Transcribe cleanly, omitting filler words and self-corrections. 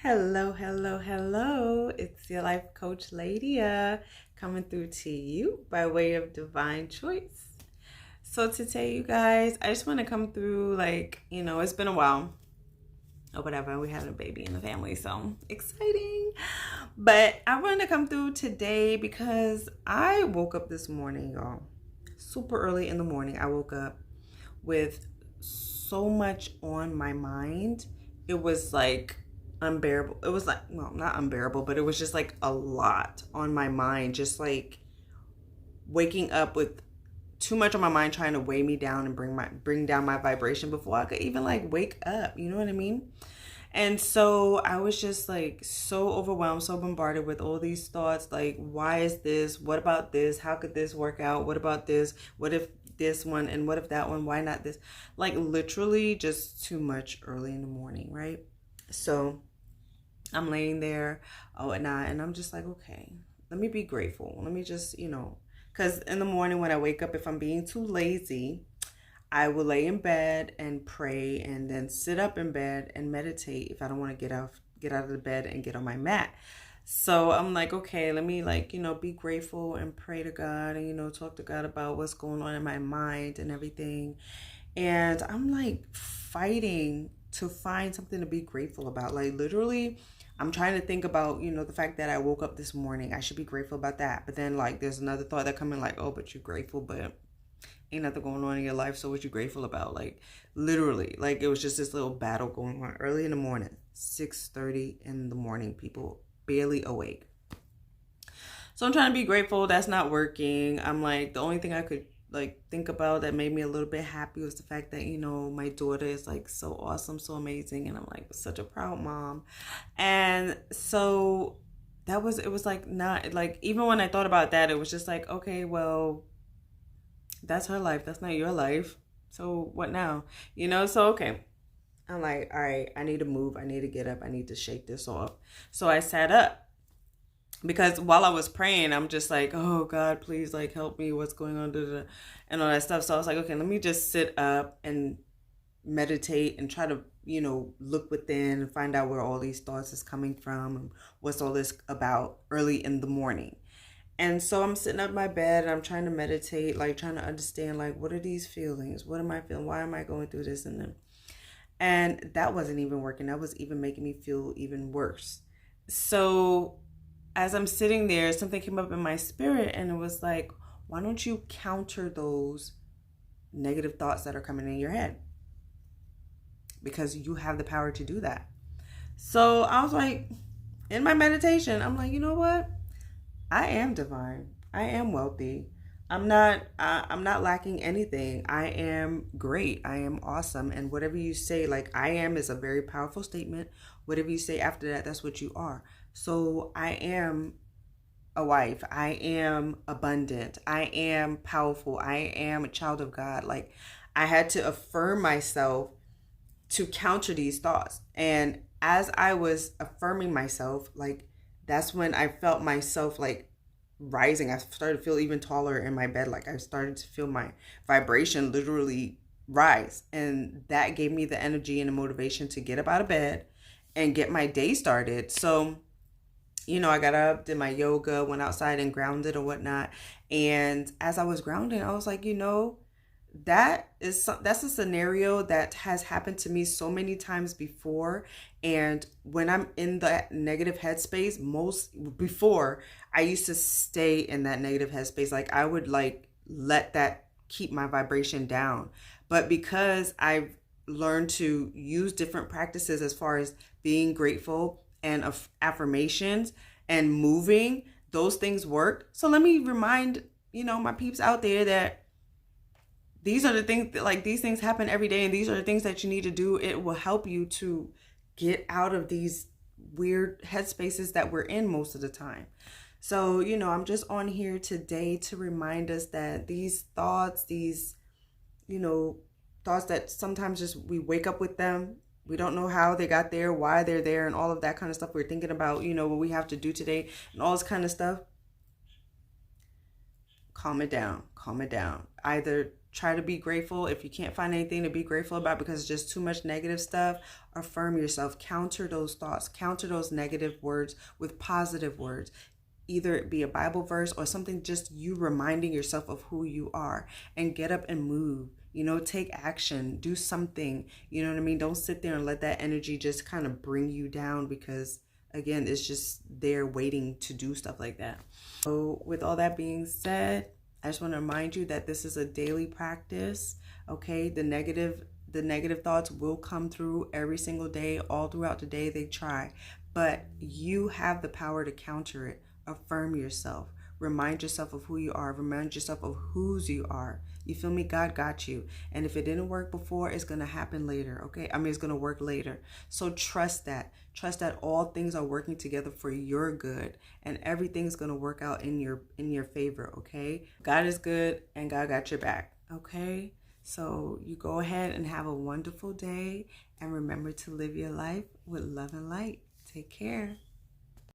Hello, hello, hello. It's your life coach, Ladia, coming through to you by way of divine choice. So today, you guys, I just want to come through it's been a while or whatever. We had a baby in the family, so exciting. But I wanted to come through today because I woke up this morning, y'all, super early in the morning. I woke up with so much on my mind. It was like unbearable. It was like, well, not unbearable, but it was just like a lot on my mind. Just like waking up with too much on my mind, trying to weigh me down and bring down my vibration before I could even like wake up. You know what I mean? And so I was just like so overwhelmed, so bombarded with all these thoughts like, why is this? What about this? How could this work out? What about this? What if this one? And what if that one? Why not this? Like literally just too much early in the morning, right? So I'm laying there at night and I'm just like, okay, let me be grateful. Let me just, because in the morning when I wake up, if I'm being too lazy, I will lay in bed and pray and then sit up in bed and meditate if I don't want to get out of the bed and get on my mat. So I'm like, okay, let me be grateful and pray to God and, talk to God about what's going on in my mind and everything. And I'm like fighting to find something to be grateful about. Like literally, I'm trying to think about, the fact that I woke up this morning. I should be grateful about that. But then like there's another thought that come in like, oh, but you're grateful, but ain't nothing going on in your life, so what you grateful about? Like literally, like it was just this little battle going on early in the morning, 6:30 in the morning, people barely awake. So I'm trying to be grateful. That's not working. I'm like, the only thing I could like think about that made me a little bit happy was the fact that my daughter is like so awesome, so amazing, and I'm like such a proud mom. And so it was like not like, even when I thought about that, it was just like, okay, well, that's her life. That's not your life. So what now? So okay. I'm like, all right, I need to move. I need to get up. I need to shake this off. So I sat up because while I was praying, I'm just like, oh God, please like help me. What's going on? And all that stuff. So I was like, okay, let me just sit up and meditate and try to, look within and find out where all these thoughts is coming from and what's all this about early in the morning. And so I'm sitting up in my bed and I'm trying to meditate, like trying to understand, like, what are these feelings? What am I feeling? Why am I going through this? And that wasn't even working. That was even making me feel even worse. So as I'm sitting there, something came up in my spirit and it was like, why don't you counter those negative thoughts that are coming in your head? Because you have the power to do that. So I was like, in my meditation, I'm like, you know what? I am divine. I am wealthy. I'm not lacking anything. I am great. I am awesome. And whatever you say, like I am is a very powerful statement. Whatever you say after that, that's what you are. So I am a wife. I am abundant. I am powerful. I am a child of God. Like I had to affirm myself to counter these thoughts. And as I was affirming myself, like that's when I felt myself like rising. I started to feel even taller in my bed. Like I started to feel my vibration literally rise. And that gave me the energy and the motivation to get up out of bed and get my day started. So, I got up, did my yoga, went outside and grounded or whatnot. And as I was grounding, I was like, that's a scenario that has happened to me so many times before. And when I'm in that negative headspace, before I used to stay in that negative headspace, like I would like let that keep my vibration down. But because I've learned to use different practices as far as being grateful and affirmations and moving, those things work. So let me remind my peeps out there that these are the things that, like, these things happen every day, and these are the things that you need to do. It will help you to get out of these weird headspaces that we're in most of the time. So, I'm just on here today to remind us that these thoughts, thoughts that sometimes just we wake up with them. We don't know how they got there, why they're there, and all of that kind of stuff. We're thinking about, what we have to do today and all this kind of stuff. Calm it down. Either Try to be grateful. If you can't find anything to be grateful about because it's just too much negative stuff, affirm yourself. Counter those thoughts. Counter those negative words with positive words. Either it be a Bible verse or something, just you reminding yourself of who you are, and get up and move. Take action, do something. You know what I mean? Don't sit there and let that energy just kind of bring you down, because again, it's just there waiting to do stuff like that. So with all that being said, I just want to remind you that this is a daily practice. Okay, the negative thoughts will come through every single day, all throughout the day. They try, but you have the power to counter it. Affirm yourself. Remind yourself of who you are. Remind yourself of whose you are. You feel me? God got you. And if it didn't work before, it's going to happen later. Okay. It's going to work later. So trust that. Trust that all things are working together for your good, and everything's going to work out in your favor. Okay. God is good and God got your back. Okay. So you go ahead and have a wonderful day, and remember to live your life with love and light. Take care.